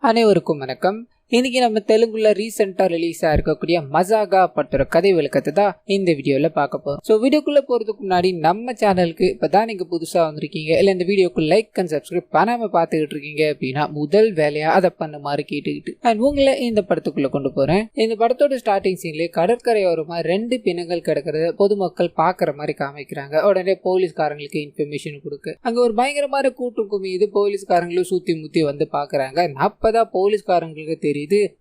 அனைவருக்கும் வணக்கம். இன்னைக்கு நம்ம தெலுங்குல ரீசெண்டா ரிலீஸ் ஆயிருக்கக்கூடிய மசாகா படத்தோட கதை விளக்கத்தை தான் இந்த வீடியோல பார்க்க போறோம். ஸோ வீடியோக்குள்ள போறதுக்கு முன்னாடி நம்ம சேனலுக்கு இப்பதான் நீங்க புதுசா வந்திருக்கீங்க இல்ல இந்த வீடியோக்கு லைக் அண்ட் சப்ஸ்கிரைப் பண்ணாம பார்த்துக்கிட்டு இருக்கீங்க அப்படின்னா முதல் வேலையா அதை பண்ண மாதிரி கேட்டுக்கிட்டு அண்ட் உங்களை இந்த படத்துக்குள்ள கொண்டு போறேன். இந்த படத்தோட ஸ்டார்டிங் சீன்ல கடற்கரையோரமா 2 பிணங்கள் கிடக்கிறத பொதுமக்கள் பாக்குற மாதிரி காமிக்கிறாங்க. உடனே போலீஸ்காரங்களுக்கு இன்ஃபர்மேஷன் கொடுக்க அங்க ஒரு பயங்கரமான கூட்டம் குமியுது. போலீஸ்காரங்களும் சுத்தி முத்தி வந்து பாக்குறாங்க. அப்பதான் போலீஸ்காரங்களுக்கு தெரியுது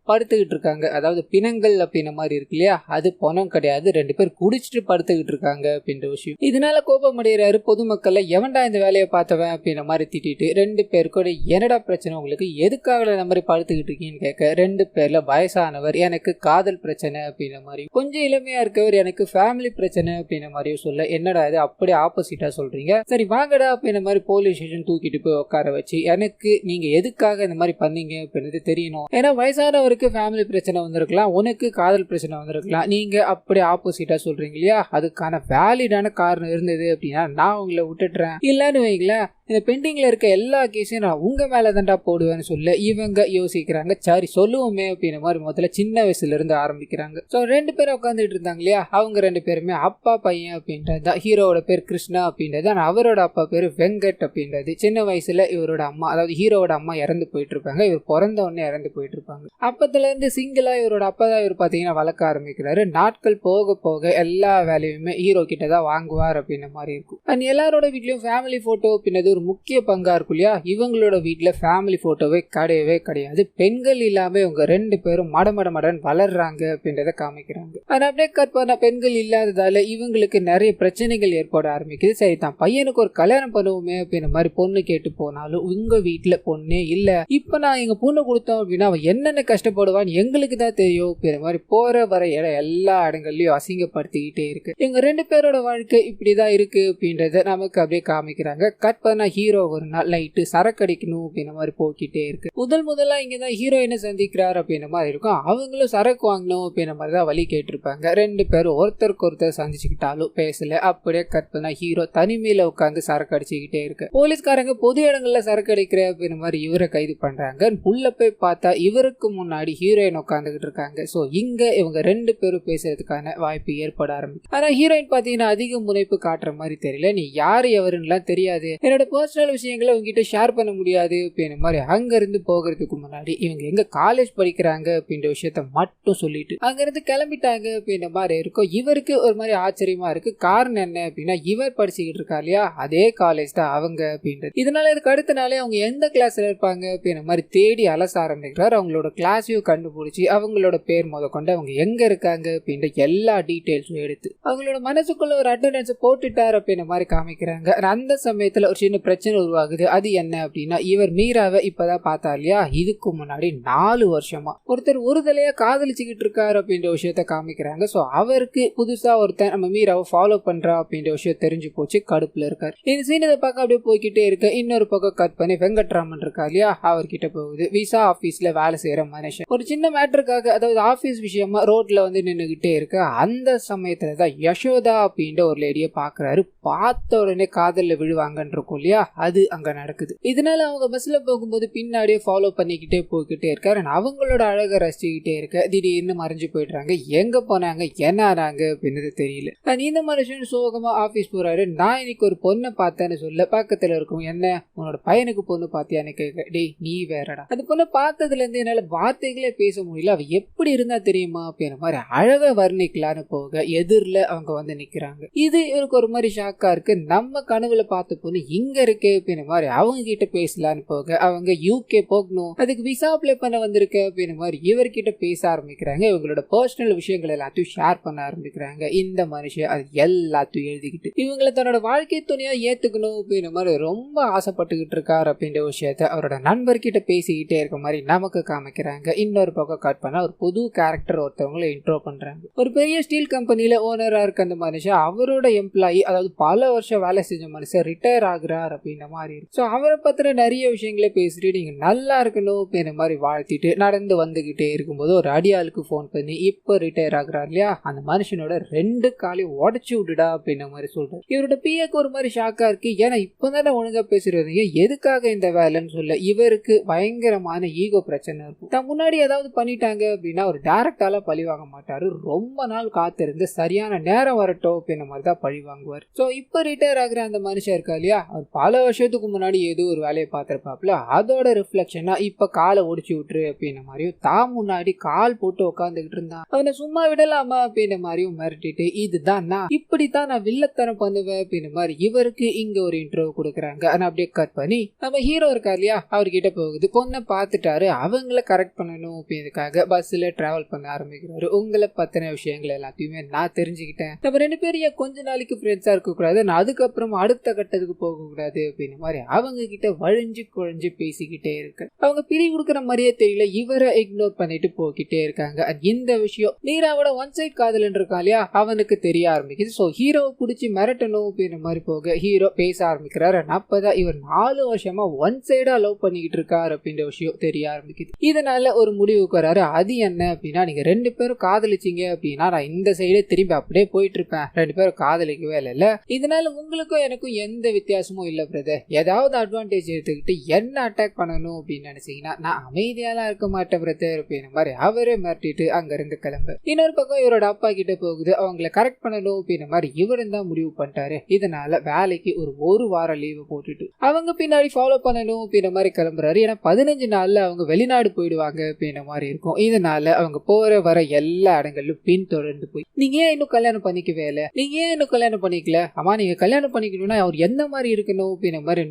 படுத்துக்கிட்டு இருக்காங்க. அதாவது பிணங்கள் அப்படின்ற மாதிரி இருக்கு இல்லையா, அது பணம் கிடையாது, 2 பேர் குடிச்சிட்டு படுத்துக்கிட்டு இருக்காங்க அப்படின்ற விஷயம். இதனால கோபம் அடைகிறாரு. பொதுமக்கள் எவன்டா இந்த வேலையை பார்த்தவன் அப்படின்ற மாதிரி திட்டிட்டு 2 பேருக்கூட என்னடா பிரச்சனை உங்களுக்கு, எதுக்காக இந்த மாதிரி படுத்துக்கிட்டு இருக்கீங்கன்னு கேட்க 2 பேர்ல வயசானவர் எனக்கு காதல் பிரச்சனை அப்படின்ற மாதிரி, கொஞ்சம் இளமையா இருக்கவர் எனக்கு ஃபேமிலி பிரச்சனை அப்படின்ற மாதிரியும் சொல்ல, என்னடா இது அப்படியே ஆப்போசிட்டா சொல்றீங்க, சரி வாங்கடா அப்படின்ற மாதிரி போலீஸ் ஸ்டேஷன் தூக்கிட்டு போய் உட்கார வச்சு எனக்கு நீங்க எதுக்காக இந்த மாதிரி பண்ணீங்க அப்படின்றது தெரியணும். ஏன்னா வயசானவருக்கு ஃபேமிலி பிரச்சனை வந்திருக்கலாம், உனக்கு காதல் பிரச்சனை வந்திருக்கலாம், நீங்க அப்படி ஆப்போசிட்டா சொல்றீங்க இல்லையா, அதுக்கான வேலிடான காரணம் இருந்தது அப்படின்னா நான் உங்களை விட்டுட்டுறேன், இல்லன்னு வைங்களேன் இந்த பெண்டிங்ல இருக்க எல்லா கேஸையும் நான் உங்க மேல தான்டா போடுவேன்னு சொல்ல இவங்க யோசிக்கிறாங்க. சரி சொல்லுவோமே அப்படின்ற மாதிரி முதல்ல சின்ன வயசுல இருந்து ஆரம்பிக்கிறாங்க. ஸோ 2 பேரும் உட்காந்துட்டு இருந்தாங்க இல்லையா, அவங்க 2 பேருமே அப்பா பையன் அப்படின்றது. ஹீரோவோட பேர் கிருஷ்ணா அப்படின்றது, அவரோட அப்பா பேரு வெங்கட் அப்படின்றது. சின்ன வயசுல இவரோட அம்மா, அதாவது ஹீரோவோட அம்மா இறந்து போயிட்டு இருப்பாங்க. இவர் பிறந்த உடனே இறந்து போயிட்டு இருப்பாங்க. அப்பத்துல இருந்து சிங்கிளா இவரோட அப்பா தான் இவர் பாத்தீங்கன்னா வளர்க்க ஆரம்பிக்கிறாரு. நாட்கள் போக போக எல்லா வேலையுமே ஹீரோ கிட்ட தான் வாங்குவார் அப்படின்ற மாதிரி இருக்கும். அண்ட் எல்லாரோட வீட்லயும் ஃபேமிலி போட்டோ அப்படின்றது ஒரு முக்கிய பங்கா இருக்கும் இல்லையா. இவங்களோட வீட்டுல ஃபேமிலி போட்டோவே கிடையவே கிடையாது. பெண்கள் இல்லாம இவங்க 2 பேரும் மடமடன் வளர்றாங்க அப்படின்றத காமிக்கிறாங்க. ஆனா அப்படியே கட் பண்ண பெண்கள் இல்லாததால இவங்களுக்கு நிறைய பிரச்சனைகள் ஏற்பட ஆரம்பிக்குது. சரி தான் பையனுக்கு ஒரு கல்யாணம் பண்ணுவோமே அப்படின்ற மாதிரி பொண்ணு கேட்டு போனாலும் உங்க வீட்டுல பொண்ணே இல்ல, இப்ப நான் எங்க பொண்ணு கொடுத்தோம் அப்படின்னா அவன் என்னென்ன கஷ்டப்படுவான்னு எங்களுக்கு தான் தெரியும் அப்படின்ற மாதிரி போற வர இடம் எல்லா இடங்கள்லயும் அசிங்கப்படுத்திக்கிட்டே இருக்கு. எங்க 2 பேரோட வாழ்க்கை இப்படிதான் இருக்கு அப்படின்றத நமக்கு அப்படியே காமிக்கிறாங்க. கட் பண்ண ஹீரோ ஒரு நாள் நைட்டு சரக்கு அடிக்கணும் அப்படின்ற மாதிரி போக்கிட்டே இருக்கு. முதலா இங்கதான் ஹீரோயினை சந்திக்கிறார் அப்படின்ற மாதிரி இருக்கும். அவங்களும் சரக்கு வாங்கணும் அப்படின்ற மாதிரி தான் வழி கேட்டிருப்பாங்க. 2 பேரும் ஒருத்தருக்கு ஒருத்தர் சந்திச்சுக்கிட்டாலும் பேசல. அப்படியே கட் பண்ணா ஹீரோ தனிமையில உட்காந்து சரக்கு அடிச்சுக்கிட்டே இருக்கு. போலீஸ்காரங்க பொது இடங்கள்ல சரக்கு அடிக்கிற அப்படின்ற மாதிரி இவரை கைது பண்றாங்க. உள்ள போய் பார்த்தா இவருக்கு முன்னாடி ஹீரோயின் உட்காந்துக்கிட்டு இருக்காங்க. சோ இங்க இவங்க 2 பேரும் பேசுறதுக்கான வாய்ப்பு ஏற்பட ஆரம்பிக்கும். ஆனா ஹீரோயின் பாத்தீங்கன்னா அதிக முனைப்பு காட்டுற மாதிரி தெரியல. நீ யாரு எவருன்னு தெரியாது, என்னோட பர்சனல் விஷயங்களை உங்ககிட்ட ஷேர் பண்ண முடியாது அப்படின்ற மாதிரி அங்க இருந்து போகிறதுக்கு முன்னாடி இவங்க எங்க காலேஜ் படிக்கிறாங்க அப்படின்ற விஷயத்த மட்டும் சொல்லிட்டு அங்க இருந்து கிளம்பிட்டாங்க அப்படின்ற மாதிரி இருக்கும். இவருக்கு ஒரு மாதிரி ஆச்சரியமா இருக்கு. காரணம் என்ன அப்படின்னா இவர் படிச்சுக்கிட்டு இருக்கா இல்லையா அதே காலேஜ் தான் அவங்க அப்படின்றது. இதனால இதுக்கு அடுத்த நாளே அவங்க எந்த கிளாஸ்ல இருப்பாங்க அப்படின்ற மாதிரி தேடி அலச ஆரம்பிக்கிறார். அவங்களோட கிளாஸையும் கண்டுபிடிச்சி அவங்களோட பேர் கொண்டு அவங்க எங்க இருக்காங்க அப்படின்ற எல்லா டீட்டெயில்ஸும் எடுத்து அவங்களோட மனசுக்குள்ள ஒரு அட்டெண்டன்ஸ் போட்டுட்டார் அப்படின்ற மாதிரி காமிக்கிறாங்க. அந்த சமயத்துல ஒரு சின்ன பிரச்சனை உருவாகுது. அது என்ன அப்படின்னா இவர் மீராவை இப்பதான் பார்த்தா இல்லையா, இதுக்கு முன்னாடி 4 வருஷமா ஒருத்தர் ஒரு தலையா காதலிச்சுக்கிட்டு இருக்காரு அப்படின்ற விஷயத்த காமிக்கிறாங்க. சோ அவருக்கு புதுசா ஒருத்தர் நம்ம மீராவை ஃபாலோ பண்றா அப்படின்ற விஷயம் தெரிஞ்சு போச்சு. கடுப்புல இருக்காரு. இந்த சீன் இதை பார்க்க அப்படியே போய்கிட்டே இருக்க இன்னொரு பக்கம் கட் பண்ணி வெங்கட்ராமன் இருக்கா இல்லையா, அவர்கிட்ட போகுது. விசா ஆபீஸ்ல வேலை செய்யற மனுஷன் ஒரு சின்ன மேட்டருக்காக, அதாவது ஆபீஸ் விஷயமா ரோட்ல வந்து நின்னுகிட்டே இருக்க அந்த சமயத்துலதான் யசோதா அப்படின்ற ஒரு லேடியை பாக்குறாரு. பார்த்த உடனே காதல்ல விழுவாங்கன்னு இருக்கும் இல்லையா, அது அங்க நடக்குது. இதனால அவங்க பஸ்ல போகும்போது பின்னாடியே ஃபாலோ பண்ணிக்கிட்டே போய்கிட்டே இருக்காரு. அவங்களோட அழகை ரசிச்சுக்கிட்டே இருக்க திடீர்னு மறைஞ்சு போயிடுறாங்க. எங்க போனாங்க என்ன ஆனாங்க அப்படின்னு தெரியல. இந்த மனுஷன் சோகமா ஆபீஸ் போறாரு. நான் இன்னைக்கு ஒரு பொண்ணை பார்த்தேன்னு சொல்ல பக்கத்துல இருக்கும், என்ன உன்னோட பையனுக்கு பொண்ணு பாத்தியான்னு கேட்க, டேய் நீ வேறடா, அந்த பொண்ணை பார்த்ததுல இருந்து என்னால வார்த்தைகளே பேச முடியல, அவ எப்படி இருந்தா தெரியுமா அப்படின்ற மாதிரி அழகா வர்ணிக்கலான்னு போக எதிரில அவங்க வந்து நிக்கிறாங்க. இது இவருக்கு ஒரு மாதிரி ஷாக்கா இருக்கு. நம்ம கனவுல பார்த்த பொண்ணு இங்க இருக்கே அப்படின்ற மாதிரி அவங்க கிட்ட பேசலான்னு போக அவங்க யூகே போகணும், அதுக்கு விசா அப்ளை பண்ண வந்திருக்க அப்படின்ற மாதிரி இவர்கிட்ட பேச ஆரம்பிக்கிறாங்க. இவங்களோட பர்சனல் விஷயங்கள் எல்லாத்தையும் ஷேர் பண்ண ஆரம்பிக்கிறாங்க. இந்த மனுஷன் அது எல்லாத்தையும் எழுதிக்கிட்டு இவங்களை தன்னோட வாழ்க்கை துணையா ஏத்துக்கணும் அப்படின்ற மாதிரி ரொம்ப ஆசைப்பட்டுக்கிட்டு இருக்காரு அப்படின்ற விஷயத்த அவரோட நண்பர்கிட்ட பேசிக்கிட்டே இருக்க மாதிரி நமக்கு காமிக்கிறாங்க. இன்னொரு பக்கம் கட் பண்ணா ஒரு புது கேரக்டர் ஒருத்தவங்களை இன்ட்ரோ பண்றாங்க. ஒரு பெரிய ஸ்டீல் கம்பெனில ஓனரா இருக்க அந்த மனுஷன் அவரோட எம்ப்ளாயி, அதாவது பல வருஷம் வேலை செஞ்ச மனுஷன் ரிட்டையர் ஆகுறார் சார் அப்படின்ற மாதிரி இருக்கு. ஸோ அவரை பத்தின நிறைய விஷயங்களே பேசிட்டு நீங்க நல்லா இருக்கணும் அப்படின்ற மாதிரி வாழ்த்திட்டு நடந்து வந்துகிட்டே இருக்கும்போது ஒரு அடியாளுக்கு போன் பண்ணி இப்ப ரிட்டையர் ஆகுறாரு இல்லையா, அந்த மனுஷனோட 2 காலையும் உடச்சு விட்டுடா அப்படின்ற மாதிரி சொல்றாரு. இவரோட பிஏக்கு ஒரு மாதிரி ஷாக்கா இருக்கு. ஏன்னா இப்பதானே ஒழுங்கா பேசுறீங்க, எதுக்காக இந்த வேலைன்னு சொல்ல இவருக்கு பயங்கரமான ஈகோ பிரச்சனை இருக்கும். தான் முன்னாடி ஏதாவது பண்ணிட்டாங்க அப்படின்னா ஒரு டைரக்டால பழி வாங்க மாட்டாரு, ரொம்ப நாள் காத்திருந்து சரியான நேரம் வரட்டும் அப்படின்ற மாதிரி தான் பழி வாங்குவார். ஸோ இப்ப ரிட்டையர் ஆகுற அந்த மனுஷன் இருக்கா இல்லையா, அவர் பல வருஷத்துக்கு முன்னாடி ஏதோ ஒரு வேலையை பார்த்திருப்பாப்ல, அதோட ரிஃப்ளெக்ஷனா இப்ப காலை ஒடிச்சு விட்டுரு அப்படின்ற மாதிரியும் தான் முன்னாடி கால் போட்டு உட்காந்துக்கிட்டு இருந்தான், அவனை சும்மா விடலாமா அப்படின்ற மாதிரியும் மிரட்டிட்டு இதுதான் நான் இப்படித்தான் நான் வில்லத்தனம் பண்ணுவேன் அப்படின்ற மாதிரி இவருக்கு இங்க ஒரு இன்ட்ரோ கொடுக்குறாங்க. ஆனா அப்படியே கட் பண்ணி நம்ம ஹீரோ இருக்கா இல்லையா, அவர்கிட்ட போகுது. பொண்ணை பார்த்துட்டாரு, அவங்கள கரெக்ட் பண்ணணும் அப்படின்றதுக்காக பஸ்ல டிராவல் பண்ண ஆரம்பிக்கிறாரு. உங்களை பத்தின விஷயங்கள் எல்லாத்தையுமே நான் தெரிஞ்சுக்கிட்டேன், நம்ம 2 பேரும் கொஞ்ச நாளைக்கு ஃப்ரெண்ட்ஸா இருக்கக்கூடாது, நான் அதுக்கப்புறம் அடுத்த கட்டத்துக்கு போகக்கூடாது அப்படின்ற மாதிரி அவங்க கிட்ட வழிஞ்சு குழஞ்சு பேசிக்கிட்டே இருக்கு. அவங்க பிரி கொடுக்குற மாதிரியே தெரியல, இவரை இக்னோர் பண்ணிட்டு போய்கிட்டே இருக்காங்க. இந்த விஷயம் மீராவோட ஒன் சைட் காதலன் இருக்கா இல்லையா, அவனுக்கு தெரிய ஆரம்பிக்குது. ஸோ ஹீரோவை பிடிச்சி மிரட்டணும் அப்படின்ற மாதிரி போக ஹீரோ பேச ஆரம்பிக்கிறாரு. அப்பதான் இவர் 4 வருஷமா ஒன் சைடா லவ் பண்ணிக்கிட்டு இருக்காரு அப்படின்ற விஷயம் தெரிய ஆரம்பிக்குது. இதனால ஒரு முடிவுக்கு வராரு. அது என்ன அப்படின்னா, நீங்க 2 பேரும் காதலிச்சிங்க அப்படின்னா நான் இந்த சைடே திரும்பி அப்படியே போயிட்டு இருப்பேன், 2 பேரும் காதலிக்கவே இல்ல, இதனால உங்களுக்கும் எனக்கும் எந்த வித்தியாசமும் இல்ல பிரதர், ஏதாவது அட்வான்டேஜ் எடுத்துக்கிட்டு என்ன அட்டாக் பண்ணணும் அப்படின்னு நினைச்சீங்கன்னா நான் அமைதியாலாம் இருக்க மாட்டேன் பிரதர் அப்படின்ற மாதிரி அவரே மிரட்டிட்டு அங்க இருந்து கிளம்பு. இன்னொரு பக்கம் இவரோட அப்பா கிட்ட போகுது, அவங்களை கரெக்ட் பண்ணணும் அப்படின்ற மாதிரி இவரும் தான் முடிவு பண்ணிட்டாரு. இதனால வேலைக்கு ஒரு வாரம் லீவு போட்டுட்டு அவங்க பின்னாடி ஃபாலோ பண்ணணும் அப்படின்ற மாதிரி கிளம்புறாரு. ஏன்னா 15 நாள்ல அவங்க வெளிநாடு போயிடுவாங்க அப்படின்ற மாதிரி இருக்கும். இதனால அவங்க போற வர எல்லா இடங்களிலும் பின்தொடர்ந்து போய் நீங்க ஏன் இன்னும் கல்யாணம் பண்ணிக்கவே இல்ல, நீங்க ஏன் இன்னும் கல்யாணம் பண்ணிக்கல, ஆமா நீங்க கல்யாணம் பண்ணிக்கணும்னா அவர் எந்த மாதிரி இருக்கணும் அப்படின்ற மாதிரி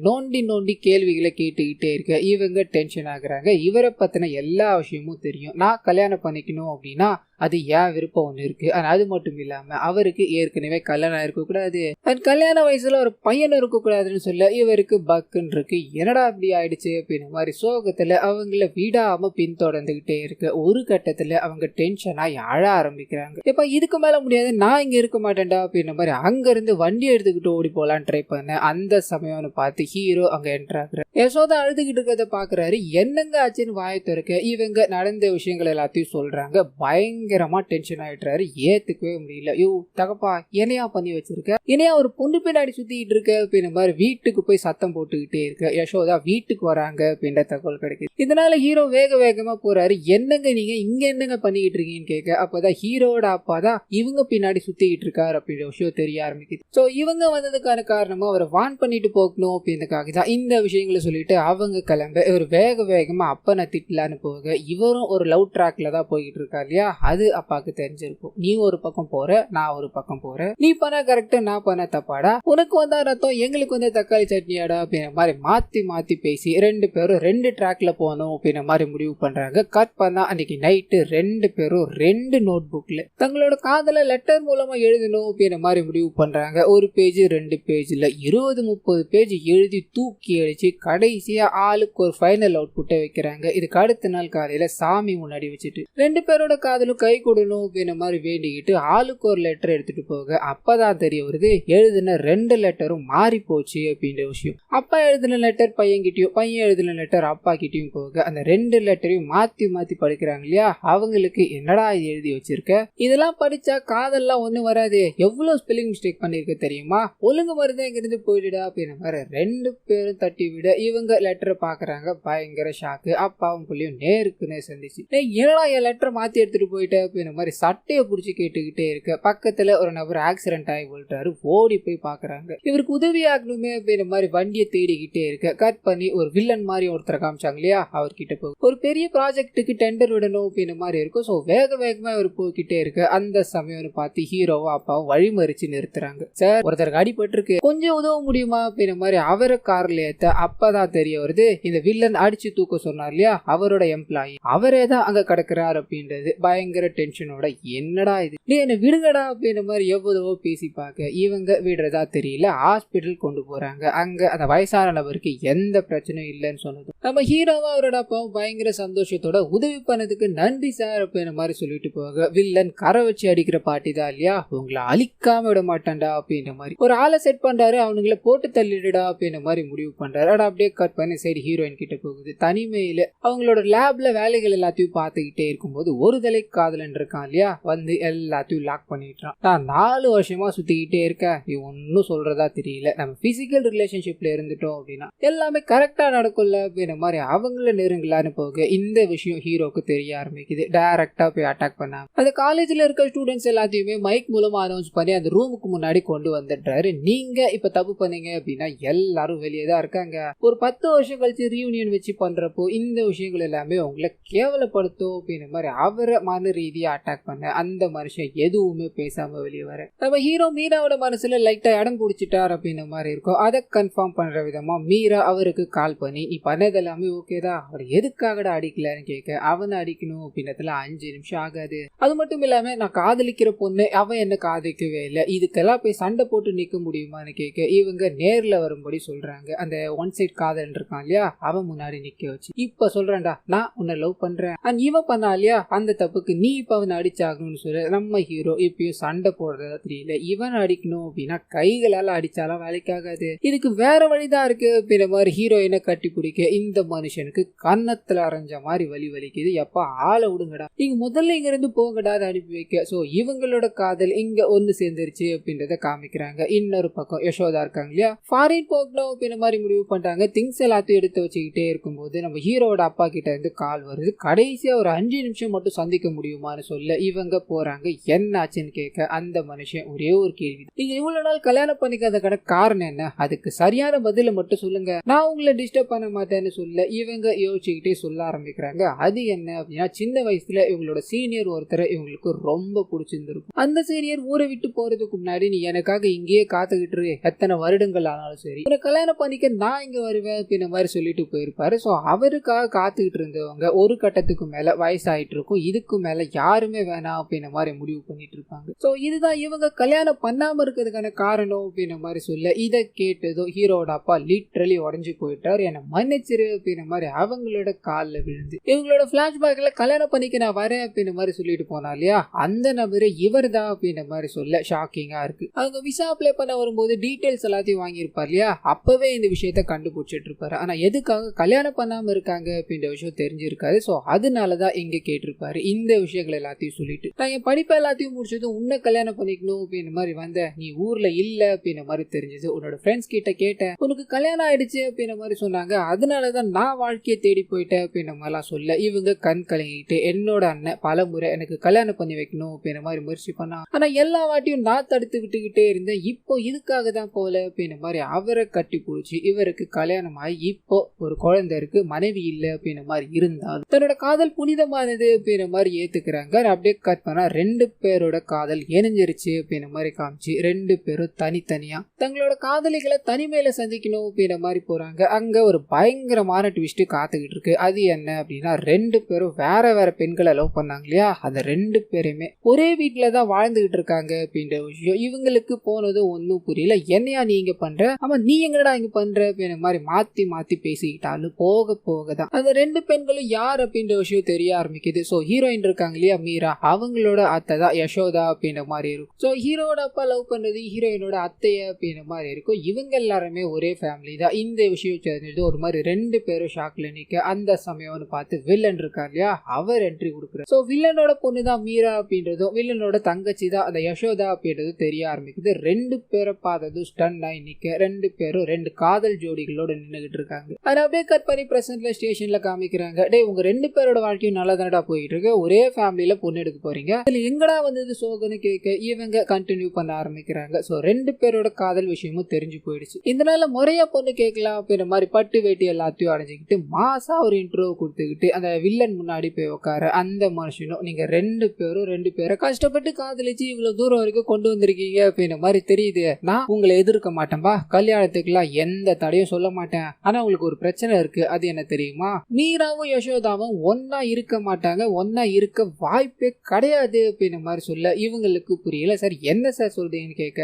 நோண்டி கேள்விகளை கேட்டுக்கிட்டே இருக்க இவங்க டென்ஷன் ஆகுறாங்க. இவரை பத்தின எல்லா விஷயமும் தெரியும், நான் கல்யாணம் பண்ணிக்கணும் அப்படின்னா அது ஏன் விருப்பம் ஒன்று இருக்கு. அது மட்டும் இல்லாம அவருக்கு ஏற்கனவே கல்யாணம் இருக்கக்கூடாது, கல்யாண வயசுல ஒரு பையன் இருக்கக்கூடாதுன்னு சொல்ல இவருக்கு பக்குன்னு இருக்கு. என்னடா அப்படி ஆயிடுச்சு அப்படின்ற மாதிரி சோகத்துல அவங்கள விடாம பின்தொடர்ந்துகிட்டே இருக்கு. ஒரு கட்டத்துல அவங்க டென்ஷனாகி அழ ஆரம்பிக்கிறாங்க. இப்ப இதுக்கு மேல முடியாது, நான் இங்க இருக்க மாட்டேன்டா அப்படின்ற மாதிரி அங்க இருந்து வண்டி எடுத்துக்கிட்டு ஓடி போலான்னு ட்ரை பண்ண அந்த சமயம்னு பார்த்து ஹீரோ அங்க என்டர் ஆகுற. யசோதா அழுதுகிட்டு இருக்கிறத பாக்குறாரு. என்னங்க ஆச்சுன்னு வாயை திறக்க இவங்க நடந்த விஷயங்கள் எல்லாத்தையும் சொல்றாங்க. பயங்கரமா டென்ஷன் ஆயிடுறாரு, ஏத்துக்கவே முடியல. யோ தகப்பா என்னையா பண்ணி வச்சிருக்க, என்னையா ஒரு பொண்ணு பின்னாடி சுத்திட்டு இருக்க அப்படின்ற மாதிரி வீட்டுக்கு போய் சத்தம் போட்டுக்கிட்டே இருக்க. யசோதா வீட்டுக்கு வராங்க அப்படின்ற தகவல் கிடைக்குது. இதனால ஹீரோ வேகமா போறாரு. என்னங்க நீங்க இங்க என்னங்க பண்ணிக்கிட்டு இருக்கீங்கன்னு கேட்க அப்பதான் ஹீரோட அப்பா தான் இவங்க பின்னாடி சுத்திக்கிட்டு இருக்காரு அப்படின்ற விஷயம் தெரிய ஆரம்பிக்குது. சோ இவங்க வந்ததுக்கான காரணமா அவரை வான் பண்ணிட்டு போகணும் அப்படின்றதுக்காக தான் இந்த விஷயங்களை சொல்லிட்டு அவங்க கிளம்ப இவர் வேகமா அப்பனை திட்டலான்னு போக இவரும் ஒரு லவ் ட்ராக்ல தான் போய்கிட்டு இருக்கா இல்லையா, அது அப்பாவுக்கு தெரிஞ்சிருக்கும். நீ ஒரு பக்கம் போற, நான் ஒரு பக்கம் போறேன், நீ பண்ண கரெக்டா நான் பண்ண தப்பாடா, உனக்கு வந்தா ரத்தம் எங்களுக்கு வந்து தக்காளி சட்னியாடா அப்படின்ற மாதிரி மாத்தி பேசி 2 பேரும் 2 ட்ராக்ல போகணும் அப்படின்ற மாதிரி முடிவு பண்றாங்க. கட் பண்ணா அன்னைக்கு நைட்டு 2 பேரும் 2 நோட் புக்ல தங்களோட காதல லெட்டர் மூலமா எழுதணும் அப்படின்ற மாதிரி முடிவு பண்றாங்க. ஒரு பேஜ் 2 பேஜ்ல 20-30 பேஜ் எழுதி தூக்கி அடிச்சு கடைசியா ஆளுக்கு ஒரு ஃபைனல் அவுட்புட்டை வைக்கிறாங்க. இதுக்கு அடுத்த நாள் காலையில சாமி முன்னாடி வச்சுட்டு 2 பேரோட காதலும் கை கொடுணும் அப்படின்ற மாதிரி வேண்டிக்கிட்டு ஆளுக்கு ஒரு லெட்டர் எடுத்துட்டு போக அப்பதான் தெரிய வருது எழுதின 2 லெட்டரும் மாறி போச்சு அப்படின்ற விஷயம். அப்பா எழுதின லெட்டர் பையன்கிட்டயும், பையன் எழுதின லெட்டர் அப்பா கிட்டயும் போக அந்த 2 லெட்டரையும் மாத்தி படிக்கிறாங்க இல்லையா, அவங்களுக்கு என்னடா இது எழுதி வச்சிருக்க, இதெல்லாம் படிச்சா காதெல்லாம் ஒண்ணு வராது, எவ்வளவு ஸ்பெல்லிங் மிஸ்டேக் பண்ணிருக்க தெரியுமா, ஒழுங்கு மருந்து இங்கிருந்து போயிடுடா அப்படின்ற மாதிரி 2 பேரும் தட்டி விட இவங்க லெட்டரை பாக்குறாங்க. பயங்கர ஷாக்கு. அப்பாவும் புள்ளியும் நேருக்கு நேர் சந்திச்சு என்னடா என் லெட்டரை மாத்தி எடுத்துட்டு போயிட்ட அப்படின்ற மாதிரி சட்டையை புடிச்சு கேட்டுக்கிட்டே இருக்க பக்கத்துல ஒரு நபர் ஆக்சிடென்ட் ஆகி போயிட்டாரு. ஓடி போய் பாக்குறாங்க. இவருக்கு உதவி ஆகணுமே அப்படின்ற மாதிரி வண்டியை தேடிக்கிட்டே இருக்க கட் பண்ணி ஒரு வில்லன் மாதிரி ஒருத்தரை காமிச்சாங்க இல்லையா, அவர்கிட்ட போய் ஒரு பெரிய ப்ராஜெக்ட்டுக்கு டெண்டர் விடணும் அப்படின்ற மாதிரி இருக்கும். ஸோ வேகமா இவர் போய்கிட்டே இருக்க அந்த சமயம்னு பார்த்து ஹீரோவும் அப்பாவும் வழிமறிச்சு நிறுத்துறாங்க. சார் ஒருத்தருக்கு அடிபட்டு இருக்கு, கொஞ்சம் உதவ முடியுமா அப்படின்ற மாதிரி அவரை கார்ல ஏத்த. அப்பதான் அப்பதான் தெரிய வருது இந்த வில்லன் அடிச்சு தூக்க சொன்னார் இல்லையா அவரோட எம்ப்ளாயி அவரே தான் அங்க கிடக்குறாரு அப்படின்றது. பயங்கர டென்ஷனோட என்னடா இது நீ என்ன விடுங்கடா அப்படின்ற மாதிரி எவ்வளவோ பேசி பார்க்க இவங்க விடுறதா தெரியல. ஹாஸ்பிட்டல் கொண்டு போறாங்க. அங்க அந்த வயசான நபருக்கு எந்த பிரச்சனையும் இல்லைன்னு சொன்னது நம்ம ஹீரோவா அவரோட அப்பாவும் பயங்கர சந்தோஷத்தோட உதவி பண்ணதுக்கு நன்றி சார் அப்படின்ற மாதிரி சொல்லிட்டு போக வில்லன் கரை வச்சு அடிக்கிற பாட்டி தான் இல்லையா உங்களை அழிக்காம விட மாட்டான்டா அப்படின்ற மாதிரி ஒரு ஆளை செட் பண்றாரு. அவனுங்களை போட்டு தள்ளிடுடா அப்படின்ற மாதிரி முடிவு பண்றாரு. அட அப்படியே கட் பண்ணி சைடு ஹீரோயின் கிட்ட போகுது. தனிமையில அவங்களோட லேப்ல வேலைகள் எல்லாத்தையும் பார்த்துக்கிட்டே இருக்கும்போது ஒரு தலை காதலன் இருக்கான் இல்லையா வந்து எல்லாத்தையும் லாக் பண்ணிட்டான். நான் 4 வருஷமா சுத்திக்கிட்டே இருக்கேன் நீ ஒன்னும் சொல்றதா தெரியல. நம்ம பிசிக்கல் ரிலேஷன்ஷிப்ல இருந்துட்டோம் அப்படின்னா எல்லாமே கரெக்டா நடக்கும்ல அப்படின்ற மாதிரி அவங்கள நெருங்கலான்னு போக இந்த விஷயம் ஹீரோக்கு தெரிய ஆரம்பிக்குது. டைரக்டா போய் அட்டாக் பண்ணாம அந்த காலேஜ்ல இருக்க ஸ்டூடெண்ட்ஸ் எல்லாத்தையுமே மைக் மூலமா அனௌன்ஸ் பண்ணி அந்த ரூமுக்கு முன்னாடி கொண்டு வந்துடுறாரு. நீங்க இப்ப தப்பு பண்ணீங்க அப்படின்னா எல்லாரும் வெளியே தான் இருக்காங்க. ஒரு 10 வருஷம் கழிச்சு ரீயூனியன் வச்சு பண்றப்போ இந்த விஷயங்கள் எல்லாமே உங்களை கேவலப்படுத்தும் அப்படின்ற மாதிரி அவரை மன ரீதியா அட்டாக் பண்ண அந்த மனுஷன் எதுவுமே பேசாம வெளியே வர நம்ம ஹீரோ மீராவோட மனசுல லைட்டா இடம் பிடிச்சிட்டார் அப்படின்ற மாதிரி இருக்கும். அதை கன்ஃபார்ம் பண்ற விதமா மீரா அவருக்கு கால் பண்ணி நீ பண்ணது எல்லாமே ஓகேதான் அவர் எதுக்காகடா அடிக்கலன்னு கேட்க அவனை அடிக்கணும் அப்படின்றதுல 5 நிமிஷம் ஆகாது. அது மட்டும் இல்லாம நான் காதலிக்கிற பொண்ணு அவன் என்ன காதலிக்கவே இல்லை இதுக்கெல்லாம் போய் சண்டை போட்டு நிக்க முடியுமான்னு கேட்க இவங்க நேர்ல வரும்படி சொல்றாங்க. அந்த ஒன் சைட் காதல் இருக்கான் இல்லையா அவன் முன்னாடி நிக்க வச்சு இப்ப சொல்றேன்டா நான் உன்னை லவ் பண்றேன் அண்ட் இவன் பண்ணா இல்லையா அந்த தப்புக்கு நீ இப்ப அவனை அடிச்சாகணும்னு சொல்ல நம்ம ஹீரோ இப்பயும் சண்டை போடுறதா தெரியல. இவன் அடிக்கணும் அப்படின்னா கைகளால அடிச்சாலும் வேலைக்காகாது இதுக்கு வேற வழிதான் இருக்கு அப்படின்ற மாதிரி ஹீரோயினை கட்டி பிடிக்க இந்த மனுஷனுக்கு கன்னத்துல அரைஞ்ச மாதிரி வலி வலிக்குது. எப்ப ஆளை விடுங்கடா நீங்க முதல்ல இங்க இருந்து போங்கடா அனுப்பி வைக்க. சோ இவங்களோட காதல் இங்க ஒன்னு சேர்ந்துருச்சு அப்படின்றத காமிக்கிறாங்க. இன்னொரு பக்கம் யசோதா இருக்காங்க இல்லையா ஃபாரின் போகணும் அப்படின்ற மாதிரி முடிவு பண்றாங்க. திங்ஸ் எல்லாத்தையும் எடுத்து வச்சுக்கிட்டே இருக்கும்போது நம்ம ஹீரோட அப்பா கிட்ட இருந்து கால் வருது. கடைசியா ஒரு 5 நிமிஷம் மட்டும் சந்திக்க முடியுமான்னு சொல்ல இவங்க போறாங்க. என்ன ஆச்சுன்னு கேட்க அந்த மனுஷன் ஒரே ஒரு கேள்வி நீங்க இவ்வளவு நாள் கல்யாணம் பண்ணிக்காத காரணம் என்ன அதுக்கு சரியான பதில மட்டும் சொல்லுங்க நான் உங்களை டிஸ்டர்ப் பண்ண மாட்டேன்னு சொல்ல இவங்க யோசிச்சுக்கிட்டே சொல்ல ஆரம்பிக்கிறாங்க. அது என்ன அப்படின்னா சின்ன வயசுல இவங்களோட சீனியர் ஒருத்தரை இவங்களுக்கு ரொம்ப பிடிச்சிருந்திருக்கும். அந்த சீனியர் ஊரை விட்டு போறதுக்கு முன்னாடி நீ எனக்காக இங்கேயே காத்துக்கிட்டு இரு எத்தனை வருடங்கள் ஆனாலும் சரி உன்னை கல்யாணம் பண்ணிக்க நான் இங்க வருவேன் அப்படின்ற மாதிரி சொல்லிட்டு போயிருப்பாரு. ஸோ அவருக்காக காத்துக்கிட்டு இருந்தவங்க ஒரு கட்டத்துக்கு மேல வயசாயிட்டு இருக்கும் இதுக்கு மேல யாருமே வேணாம் அப்படின்ற மாதிரி முடிவு பண்ணிட்டு இருப்பாங்க. ஸோ இதுதான் இவங்க கல்யாணம் பண்ணாம இருக்கிறதுக்கான காரணம் அப்படின்ற மாதிரி சொல்ல இதை கேட்டதும் ஹீரோட அப்பா லிட்ரலி உடஞ்சு போயிட்டார். என்ன மன்னிச்சிரு அப்படின்ற மாதிரி அவங்களோட காலில் விழுந்து இவங்களோட பிளாஷ்பேக்ல கல்யாணம் பண்ணிக்க நான் வரேன் அப்படின்ற மாதிரி சொல்லிட்டு போனா இல்லையா அந்த நபரு இவர் தான் அப்படின்ற மாதிரி சொல்ல ஷாக்கிங்கா இருக்கு. அவங்க விசா அப்ளை பண்ண வரும்போது டீடைல்ஸ் எல்லாத்தையும் வாங்கியிருப்பார் இல்லையா அப்பவே இந்த விஷயத்த கண்டுபிடிச்சிட்டு இருப்பாரு. ஆனா எதுக்காக கல்யாணம் பண்ணாம இருக்காங்க அப்படின்ற விஷயம் தெரிஞ்சிருக்காரு. ஸோ அதனாலதான் இங்க கேட்டிருப்பாரு. இந்த விஷயங்கள் எல்லாத்தையும் சொல்லிட்டு நான் என் படிப்பு எல்லாத்தையும் முடிச்சதும் உன்னை கல்யாணம் பண்ணிக்கணும் அப்படின்ற மாதிரி வந்த நீ ஊர்ல இல்ல அப்படின்ற மாதிரி தெரிஞ்சது. உன்னோட ஃப்ரெண்ட்ஸ் கிட்ட கேட்டேன் உனக்கு கல்யாணம் ஆயிடுச்சு அப்படின்ற மாதிரி சொன்னாங்க. அதனாலதான் நான் வாழ்க்கையை தேடி போயிட்டேன் அப்படின்ற மாதிரிலாம் சொல்ல இவங்க கண் கலங்கிட்டு என்னோட அண்ணன் பல முறை எனக்கு கல்யாணம் பண்ணி வைக்கணும் அப்படின்ற மாதிரி முயற்சி பண்ணா ஆனா எல்லா வாட்டியும் நான் தடுத்து விட்டுக்கிட்டே இருந்தேன். இப்போ இதுக்காக தான் போல அப்படின்ற மாதிரி அவரை கட்டி பிடிச்சி இவருக்கு கல்யாணம் ஆகி இப்போ ஒரு குழந்தை இருக்கு மனைவி இல்லை அப்படின்ற மாதிரி இருந்தாலும் தன்னோட காதல் புனிதமானது அப்படின்ற மாதிரி ஏத்துக்கிறாங்க. அப்படியே கட் பண்ணா 2 பேரோட காதல் இணைஞ்சிருச்சு அப்படின்ற மாதிரி காமிச்சு 2 பேரும் தனித்தனியா தங்களோட காதலிகளை தனிமையில சந்திக்கணும் அப்படின்ற மாதிரி போறாங்க. அங்க ஒரு பயங்கரமான ட்விஸ்ட் காத்துக்கிட்டு இருக்கு. அது என்ன அப்படின்னா 2 பேரும் வேற வேற பெண்களை லவ் பண்ணாங்க இல்லையா அந்த 2 பேருமே ஒரே வீட்டுல தான் வாழ்ந்துகிட்டு இருக்காங்க அப்படின்ற விஷயம் இவங்களுக்கு போனது ஒன்னும் புரியல. என்னையா நீங்க பண்ற ஆமா நீ எங்கடா இங்க பண்ற அப்படின்ற மாதிரி மாத்தி மாத்தி பேசிக்கிட்டாலும் போக போகதான் அந்த 2 பெண்களும் யார் அப்படின்ற விஷயம் தெரிய ஆரம்பிக்குது. சோ ஹீரோயின் இருக்காங்க இல்லையா மீரா அவங்களோட அத்தை தான் யசோதா அப்படின்ற மாதிரி இருக்கும். சோ ஹீரோட அப்பா லவ் பண்றது ஹீரோயினோட அத்தைய அப்படின்ற மாதிரி இருக்கும். இவங்க எல்லாருமே ஒரே ஃபேமிலி தான். இந்த விஷயம் தெரிஞ்சது ஒரு மாதிரி 2 பேரும் ஷாக்ல நிக்க அந்த சமயம்னு பார்த்து வில்லன் இருக்கார் இல்லையா அவர் என்ட்ரி கொடுக்குறாரு. சோ வில்லனோட பொண்ணு தான் மீரா அப்படின்றதும் வில்லனோட தங்கச்சி தான் அந்த யசோதா அப்படின்றதும் தெரிய ஆரம்பிக்குது. 2 பேரை பார்த்ததும் ஸ்டன் ஆகி நிக்க 2 பேரும் 2 காதல் ஜோடிகளோட நின்னுகிட்டு இருக்காங்க. அதை அப்படியே கட் பண்ணி பிரசன்ட்ல ஸ்டேஷன்ல காமிக்கிறாங்க. டே உங்க 2 பேரோட வாழ்க்கையும் நல்லா தானடா போயிட்டு இருக்கு ஒரே ஃபேமிலியில பொண்ணு எடுக்க போறீங்க இதுல எங்கடா வந்தது சோகன்னு கேட்க இவங்க கண்டினியூ பண்ண ஆரம்பிக்கிறாங்க. சோ 2 பேரோட காதல் விஷயமும் தெரிஞ்சு போயிடுச்சு. இதனால முறையா பொண்ணு கேட்கலாம் அப்படின்ற மாதிரி பட்டு வேட்டி எல்லாத்தையும் அடைஞ்சுக்கிட்டு மாசா ஒரு இன்ட்ரோ கொடுத்துக்கிட்டு அந்த வில்லன் முன்னாடி போய் உட்கார அந்த மனுஷனும் நீங்க 2 பேரை கஷ்டப்பட்டு காதலிச்சு இவ்வளவு தூரம் வரைக்கும் கொண்டு வந்திருக்கீங்க அப்படின்ற மாதிரி தெரியுது. நான் உங்களை எதிர்க்க மாட்டேன்பா கல்யாணத்துக்குலாம் எந்த தடையும் சொல்ல மாட்டேன். ஆனா உங்களுக்கு ஒரு பிரச்சனை இருக்கு, அது என்ன தெரியுமா? மீராவும் யசோதாவும் ஒன்னா இருக்க மாட்டாங்க, ஒன்னா இருக்க வாய்ப்பே கிடையாது அப்படின்ற மாதிரி சொல்ல இவங்களுக்கு புரியல. சார் என்ன சார் சொல்றீங்கன்னு கேட்க,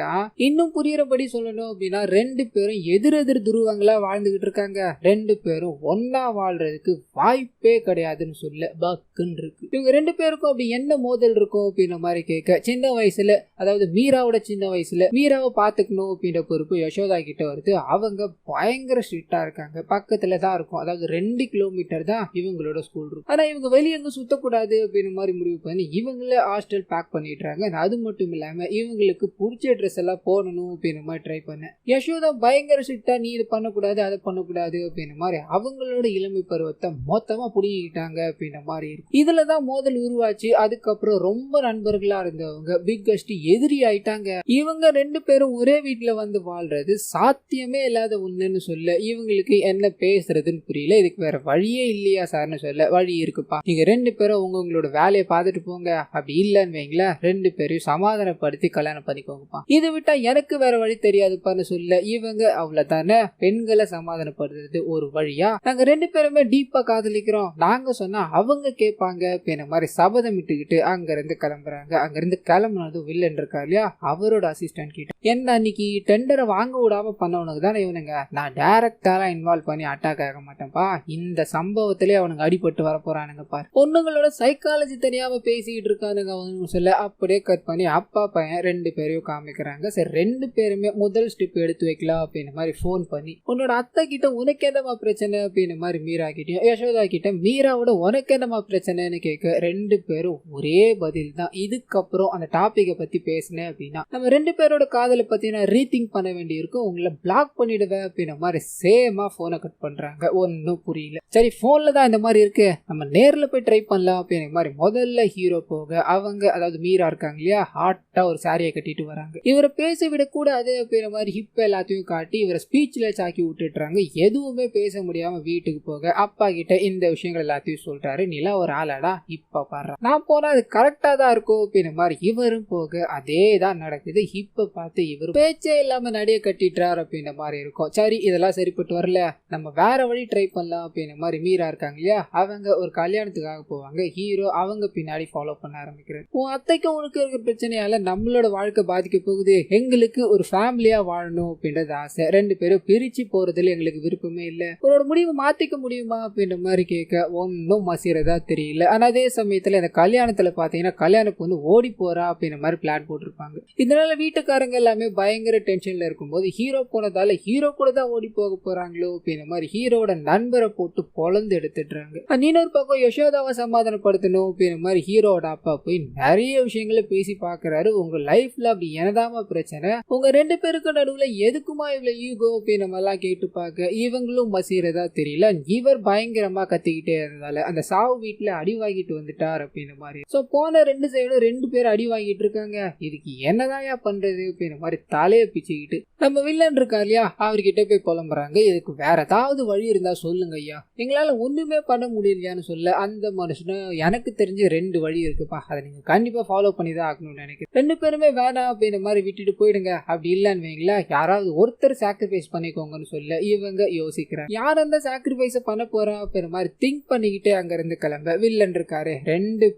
இன்னும் புரியறபடி சொல்லணும் அப்படின்னா 2 பேரும் எதிரெதிர் துருவங்களா வாழ்ந்துகிட்டு இருக்காங்க. 2 பேரும் ஒன்னா வாழ்றதுக்கு வாய்ப்பே கிடையாதுன்னு சொல்ல பக்குன்னு இருக்கு. இவங்க 2 பேருக்கும் அப்படி என்ன மோதல் இருக்கும் அப்படின்ற மாதிரி கேட்க, சின்ன வயசுல அதாவது மீராவோட சின்ன வயசுல மீராவை பாத்துக்கணும் அப்படின்ற பொறுப்பு யசோதா கிட்ட வருது. அவங்க பயங்கர ஸ்ட்ரிக்டா இருக்காங்க. பக்கத்துல தான் இருக்கும், அதாவது 2 கிலோமீட்டர் தான் இவங்களோட ஸ்கூல் இருக்கும். ஆனா இவங்க வெளியே எங்க சுத்தக்கூடாது அப்படின்ற மாதிரி முடிவு பண்ணி இவங்களே ஹாஸ்டல் பேக் பண்ணிடுறாங்க. அது மட்டும் இல்லாம இவங்களுக்கு பிடிச்ச ட்ரெஸ் எல்லாம் போடணும் அப்படின்ற மாதிரி ட்ரை பண்ண யசோதா பயங்கர ஸ்ட்ரிக்டா, நீ இது பண்ணக்கூடாது அதை பண்ணக்கூடாது அப்படின்ற மாதிரி அவங்களோட இளமை பருவத்தை மொத்தமா புடிங்கிட்டாங்க அப்படின்ற மாதிரி இருக்கும். இதுலதான் மோதல் உருவாச்சு. அதுக்கப்புறம் ரொம்ப நண்பர்களா இருந்தவங்க பிக்கஸ்ட் எதிரி ஆயிட்டாங்க. இவங்க 2 பேரும் ஒரே வீட்டுல வந்து வாழ்றது சாத்தியமே இல்லாத ஒண்ணுன்னு சொல்ல இவங்களுக்கு என்ன பேசுறதுன்னு புரியல. இதுக்கு வேற வழியே இல்லையா சார்னு சொல்ல, வழி இருக்குப்பா, நீங்க 2 பேரும் உங்களோட வேலையை பார்த்துட்டு போங்க, அப்படி இல்லன்னு வைங்களேன் 2 பேரையும் சமாதானப்படுத்தி கல்யாணம் பண்ணிக்கோங்கப்பா, இதை விட்டா எனக்கு வேற வழி தெரியாதுப்பான்னு சொல்ல இவங்க அவ்வளவுதானே பெண்களை சமாதானப்படுத்துறது ஒரு வழியா, நாங்க 2 பேருமே டீப்பா காதலிக்கிறோம், நாங்க சொன்னா அவங்க கேட்பாங்க அப்படின்ற மாதிரி சபதம் இட்டுக்கிட்டு அங்க இருந்து கிளம்புறாங்க. அங்க இருந்து கிளம்புனது வில்லன் இருக்கா இல்லையா, அவரோட அசிஸ்டன்ட் கிட்ட, என்ன அன்னைக்கு டெண்டரை வாங்க விடாம பண்ணவனுக்கு தானே இவனுங்க, நான் டைரக்டாலாம் இன்வால்வ் பண்ணி அட்டாக் ஆக மாட்டேன்ப்பா, இந்த சம்பவத்திலே அவனுக்கு அடிபட்டு வர போறானுங்க பாரு, பொண்ணுங்களோட சைக்காலஜி தெரியாம பேசிட்டு இருக்கானுங்க அவனு சொல்ல அப்படியே கட் பண்ணி அப்பா பையன் 2 பேரையும் காமிக்கிறாங்க. சரி 2 பேருமே முதல் ஸ்டெப் எடுத்து வைக்கலாம் அப்படின்ற மாதிரி போன் பண்ணி, உன்னோட அத்தை கிட்ட உனக்கு என்னமா பிரச்சனை அப்படின்ற மாதிரி மீரா கிட்டயும் யசோதா கிட்ட மீராவோட உனக்கு என்னமா பிரச்சனைன்னு கேட்க 2 பேரும் ஒரே பதில் தான். இதுக்கப்புறம் அந்த டாபிக்கை பத்தி பேசினேன் அப்படின்னா நம்ம 2 பேரோட காதலை பத்தி நான் ரீதிங்க் பண்ண வேண்டி இருக்கும், உங்களை பிளாக் பண்ணிடுவேன் அப்படின்ற மாதிரி சேமா போனை கட் பண்றாங்க. ஒன்னும் புரியல. சரி போன்ல தான் இந்த மாதிரி இருக்கு, நம்ம நேர்ல போய் ட்ரை பண்ணலாம் அப்படின்ற மாதிரி முதல்ல ஹீரோ போக அவங்க அதாவது மீரா இருக்காங்க இல்லையா, ஹாட்டா ஒரு சாரியை கட்டிட்டு வராங்க. இவரை பேச விடக்கூடாது அப்படின்ற மாதிரி ஹிப் எல்லாத்தையும் காட்டி இவரை ஸ்பீச்லெஸ் ஆக்கி விட்டுட்டுறாங்க. எதுவுமே பேச முடியாம வீட்டுக்கு போக அப்பா கிட்ட இந்த விஷயங்கள் எல்லாத்தையும் சொல்றாரு. நிலா ஒரு ஆளாடா, இப்ப பாரு நான் போனா அது கரெக்டா தான் இருக்கும் அப்படின்ற மாதிரி இவரும் போக அதே தான் நடக்குது. இப்ப பார்த்து இவர் பேச்சே இல்லாம நடைய கட்டிட்டார் அப்படின்ற மாதிரி இருக்கும். சரி இதெல்லாம் சரிப்பட்டு வரல, நம்ம வேற வழி ட்ரை பண்ணலாம் அப்படின்ற மாதிரி மீரா இருக்காங்க இல்லையா, அவங்க ஒரு கல்யாணத்துக்காக போவாங்க. ஹீரோ அவங்க பின்னாடி ஃபாலோ பண்ண ஆரம்பிக்கிறார். உன் அத்தைக்கும் உனக்கு இருக்கிற பிரச்சனையால நம்மளோட வாழ்க்கை பாதிக்க போகுது, எங்களுக்கு ஒரு ஃபேமிலியா வாழணும் அப்படின்றது ஆசை, 2 பேரும் பிரிச்சு போறதுல எங்களுக்கு விருப்பமே இல்ல, உன்னோட முடிவு மாத்திக்க முடியுமா அப்படின்ற மாதிரி கேட்க ஒன்னும் மசிறதா தெரியல. ஆனா அதே சமயத்துல இந்த கல்யாணத்துல பாத்தீங்கன்னா கல்யாண பொண்ணு ஓடி போறா அப்படின்ற மாதிரி பிளான் போட்டிருப்பாங்க. இதனால வீட்டுக்காரங்க எல்லாமே பயங்கர டென்ஷன்ல இருக்கும்போது ஹீரோ போனதால ஹீரோ கூட தான் ஓடி போக போறாங்களோ அப்படின்ற மாதிரி ஹீரோட நண்பரை போட்டு பொழந்து எடுத்துடுறாங்க. இன்னொரு பக்கம் யசோதாவை சமாதானப்படுத்தணும் அப்படின்ற மாதிரி ஹீரோட அப்பா போய் நிறைய விஷயங்களை பேசி பாக்குறாரு. உங்க லைஃப்ல அப்படி என்னதாமா பிரச்சனை, உங்க 2 பேருக்கு நடுவுல எதுக்குமா இவ்வளவு ஈகோ அப்படின்னு நம்ம எல்லாம் கேட்டு பார்க்க இவங்களும் மசீரதா தெரியல. இவர் பயங்கரமா கத்திக்கிட்டே இருந்ததால அந்த சாவு வீட்டுல அடி வாங்கிட்டு வந்துட்டார் அப்படின்ற மாதிரி. சோ போன 2 சைடும் 2 பேர் அடி வாங்கிட்டு இருக்காங்க. இதுக்கு என்னதாயா பண்றது அப்படின்ற மாதிரி தலையை பிச்சுக்கிட்டு நம்ம வில்லன் இருக்கா இல்லையா அவர்கிட்ட போய் புலம்புறாங்க. இதுக்கு வேற ஏதாவது வழி இருந்தா சொல்லுங்க ஐயா, எங்களால ஒண்ணுமே பண்ண முடியலையான்னு சொல்ல அந்த மனுஷனும் எனக்கு தெரிஞ்சு 2 வழி இருக்குப்பா, அதை நீங்க கண்டிப்பா ஃபாலோ பண்ணி தான் ஆகணும்னு நினைக்கிறேன். 2 பேருமே வேணாம் அப்படின்ற மாதிரி விட்டுட்டு போயிடுங்க, அப்படி இல்லன்னு வைங்களா யாராவது ஒருத்தர் சாக்ரிஃபைஸ் பண்ணிக்கோங்கன்னு சொல்ல இவங்க யோசிக்கிறாங்க. யார் அந்த சாக்ரிஃபைஸ் பண்ண போறா அப்படின்ற மாதிரி திங்க் பண்ணிக்கிட்டே அங்க இருந்து கிளம்ப வில்லன் இருக்காரு. 2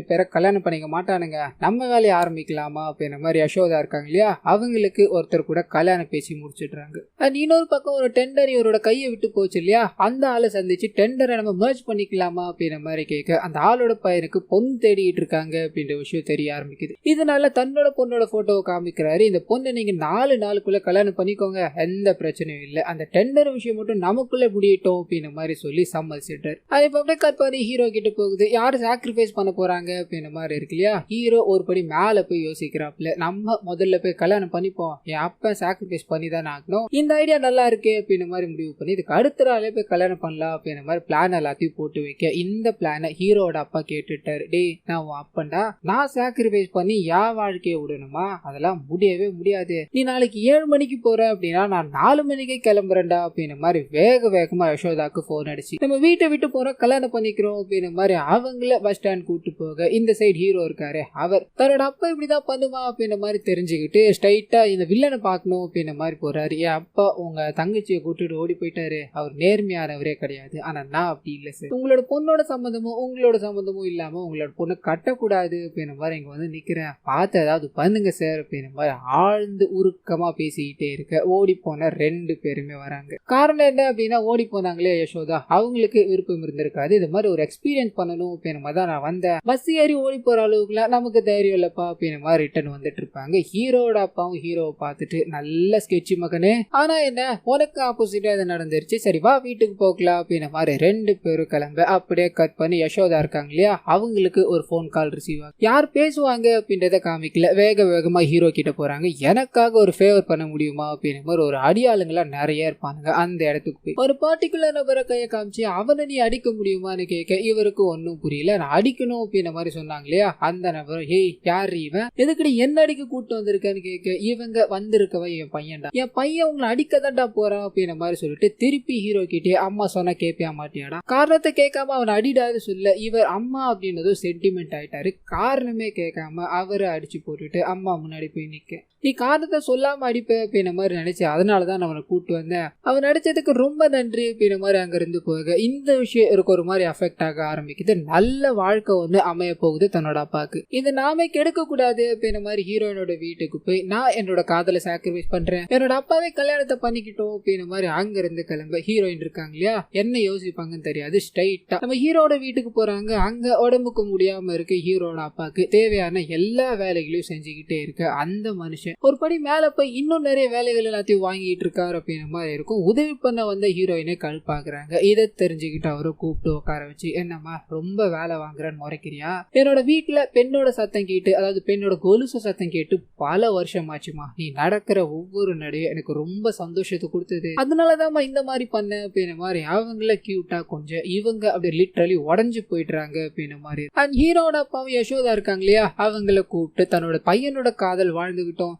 பேரை கல்யாணம் பண்ணிக்க மாட்டானுங்க, நம்ம வேலையை ஆரம்பிக்கலாமா அப்படின்ற மாதிரி யசோதா இருக்காங்க இல்லையா அவங்களுக்கு ஒருத்தர் கூட கல்யாணம் பேசி முடிச்சிடுறாங்க. அண்ட் இன்னொரு பக்கம் ஒரு டெண்டர் இவரோட கையை விட்டு போச்சு இல்லையா, அந்த ஆளை சந்திச்சு டெண்டரை நம்ம மர்ஜ் பண்ணிக்கலாமா அப்படின்ற மாதிரி கேட்க அந்த ஆளோட பையனுக்கு பொண்ணு தேடிட்டு இருக்காங்க அப்படின்ற விஷயம் தெரிய ஆரம்பிக்குது. இதனால தன்னோட பொண்ணோட போட்டோவை காமிக்கிறாரு. இந்த பொண்ணை நீங்க 4 நாளுக்குள்ள கல்யாணம் பண்ணிக்கோங்க, எந்த பிரச்சனையும் இல்லை, அந்த டெண்டர் விஷயம் மட்டும் நமக்குள்ள முடியட்டும் அப்படின்ற மாதிரி சொல்லி சம்மதிச்சிட்டாரு. அது இப்ப அப்படியே கட் பண்ணி ஹீரோ கிட்ட போகுது. யாரு சாக்ரிஃபைஸ் பண்ண போறாங்க அப்படின்ற மாதிரி இருக்கு இல்லையா. ஹீரோ ஒரு படி மேல போய் யோசிக்கிறாப்ல, நம்ம முதல்ல போய் கல்யாணம் பண்ணிப்போம், என் அப்ப சாக்ரிஃபைஸ் பண்ணி தான் ஆகணும், இந்த ஐடியா நல்லா இருக்கு அப்படின்ற மாதிரி முடிவு பண்ணி இதுக்கு அடுத்த நாளே போய் கல்யாணம் பண்ணலாம் அப்படின்ற மாதிரி பிளான் எல்லாத்தையும் போட்டு வைக்க இந்த பிளானை ஹீரோட அப்பா கேட்டுட்டாரு. டே நான் உன் அப்பன்டா, நான் சாக்ரிஃபைஸ் பண்ணி என் வாழ்க்கையை விடணுமா, அதெல்லாம் முடியவே முடியாது, நீ நாளைக்கு 7 மணிக்கு போற அப்படின்னா நான் 4 மணிக்கே கிளம்புறேன்டா அப்படின்ற மாதிரி வேகமா யசோதாக்கு போன் அடிச்சு நம்ம வீட்டை விட்டு போறோம் கல்யாணம் பண்ணிக்கிறோம் அப்படின்ற மாதிரி அவங்கள பஸ் ஸ்டாண்ட் கூட்டு போக இந்த சைடு ஹீரோ இருக்காரு, அவர் தன்னோட அப்பா இப்படிதான் பண்ணுவா அப்படின்ற மாதிரி தெரிஞ்சுக்கிட்டு ஸ்ட்ரைட்டா இந்த வில்லனை பார்க்கணும் அப்படின்ற மாதிரி போறாரு. என் அப்பா உங்க உங்க தங்கச்சியை கூட்டிட்டு ஓடி போயிட்டாரு, அவர் நேர்மையானவரே கிடையாது, ஆனா நான் அப்படி இல்லை சார், உங்களோட பொண்ணோட சம்மந்தமும் உங்களோட சம்மந்தமும் இல்லாம உங்களோட பொண்ணை கட்டக்கூடாது அப்படின்ற மாதிரி இங்க வந்து நிக்கிறேன், பார்த்து ஏதாவது பண்ணுங்க சார் அப்படின்ற மாதிரி ஆழ்ந்து உருக்கமா பேசிக்கிட்டே இருக்க ஓடி போன 2 பேருமே வராங்க. காரணம் என்ன அப்படின்னா, ஓடி போனாங்களே யசோதா, அவங்களுக்கு விருப்பம் இருந்திருக்காது, இது மாதிரி ஒரு எக்ஸ்பீரியன்ஸ் பண்ணணும் அப்படின்ற மாதிரி தான் நான் வந்தேன், பஸ் ஏறி ஓடி போற அளவுக்குலாம் நமக்கு தைரியம் இல்லப்பா அப்படின்ற மாதிரி ரிட்டர்ன் வந்துட்டு இருப்பாங்க. ஹீரோட அப்பாவும் ஹீரோவை பார்த்துட்டு, நல்ல ஸ்கெட்சி மகனே, ஆனா என்ன உனக்கு ஆப்போசிட்டா இது நடந்துருச்சு, சரி வா வீட்டுக்கு போகலாம் அப்படின்ற மாதிரி 2 பேரும் கிளம்ப அப்படியே கட் பண்ணி யசோதா இருக்காங்க இல்லையா, அவங்களுக்கு ஒரு போன் கால் ரிசீவ் ஆகும். யார் பேசுவாங்க அப்படின்றத காமிக்கல, வேக வேகமா ஹீரோ கிட்ட போறாங்க. எனக்காக ஒரு ஃபேவர் பண்ண முடியுமா அப்படின்ற மாதிரி ஒரு அடியாளுங்களா நிறைய இருப்பாங்க. அந்த இடத்துக்கு போய் ஒரு பர்டிகுலர் நபரை கையை காமிச்சு அவனை நீ அடிக்க முடியுமான்னு கேட்க இவருக்கு ஒன்னும் புரியல. நான் அடிக்கணும் அப்படின்ற மாதிரி சொன்னாங்க இல்லையா, அந்த நபர் ஹேய் யார் இவன், எதுக்கடி என்ன அடிக்க கூட்டு வந்திருக்கான்னு கேட்க, இவங்க வந்திருக்கவ என் பையன்டா, என் பையன் உங்களை அடிக்க தான்டா போறான் அப்படின்ற மாதிரி சொல்லிட்டு திருப்பி ஹீரோ கிட்டே அம்மா சொன்னா கேட்பியா மாட்டியாடா, காரணத்தை கேட்காம அவனை அடிடாது சொல்ல இவர் அம்மா அப்படின்னதும் சென்டிமெண்ட் ஆயிட்டாரு. காரணமே கேட்காம அவரை அடிச்சு போட்டுட்டு அம்மா முன்னாடி போய் நிக்க, நீ காரணத்தை சொல்லாம அடிப்ப அப்படின்ற மாதிரி நினைச்சு அதனாலதான் நான் அவனை கூட்டு வந்தேன், அவன் நடிச்சதுக்கு ரொம்ப நன்றி அப்படின்ற மாதிரி அங்க இருந்து போக இந்த விஷயம் இருக்கு ஒரு மாதிரி அஃபெக்ட் ஆக ஆரம்பிக்குது. நல்ல வாழ்க்கை ஒண்ணு அமைய போகுது தன்னோட அப்பாக்கு, இது நாமே கெடுக்க கூடாது அப்படின்ற மாதிரி ஹீரோயினோட வீட்டுக்கு போய் நான் என்னோட காதலை சாக்ரிஃபைஸ் பண்றேன், என்னோட அப்பாவே கல்யாணத்தை பண்ணிக்கிட்டோம் அப்படின்ற மாதிரி அங்க இருந்து கிளம்ப ஹீரோயின் இருக்காங்க இல்லையா, என்ன யோசிப்பாங்கன்னு தெரியாது, ஸ்ட்ரைட்டா நம்ம ஹீரோட வீட்டுக்கு போறாங்க. அங்க உடம்புக்கு முடியாம இருக்கு ஹீரோட அப்பாக்கு, தேவையான எல்லா வேலைகளையும் செஞ்சுக்கிட்டே இருக்கு அந்த மனுஷன். ஒரு படி மேல போய் இன்னும் நிறைய வேலைகள் எல்லாத்தையும் வாங்கிட்டு இருக்காரு அப்படின்ற மாதிரி இருக்கும். உதவி பண்ண வந்த ஹீரோயினை கழுப்பாக்குறாங்க. இதை தெரிஞ்சுக்கிட்டு அவரை கூப்பிட்டு உட்கார வச்சு, என்னம்மா ரொம்ப வேலை வாங்குறேன்னு முறைக்கிறியா, என்னோட வீட்டுல பெண்ணோட சத்தம் கேட்டு, அதாவது பெண்ணோட கொலுசு சத்தம் கேட்டு பல வருஷம் ஆச்சுமா, நீ நடக்கிற ஒவ்வொரு நடையும் எனக்கு ரொம்ப சந்தோஷத்தை கொடுத்தது, அதனாலதான் இந்த மாதிரி பண்ண அப்படின்ற மாதிரி அவங்கள கியூட்டா கொஞ்சம் இவங்க அப்படி லிட்டரலி உடஞ்சு போயிடுறாங்க அப்படின்ற மாதிரி. அண்ட் ஹீரோட அப்பாவும் யசோதா இருக்காங்க இல்லையா, அவங்கள கூப்பிட்டு தன்னோட பையனோட காதல் வாழ்ந்துகிட்டோம்,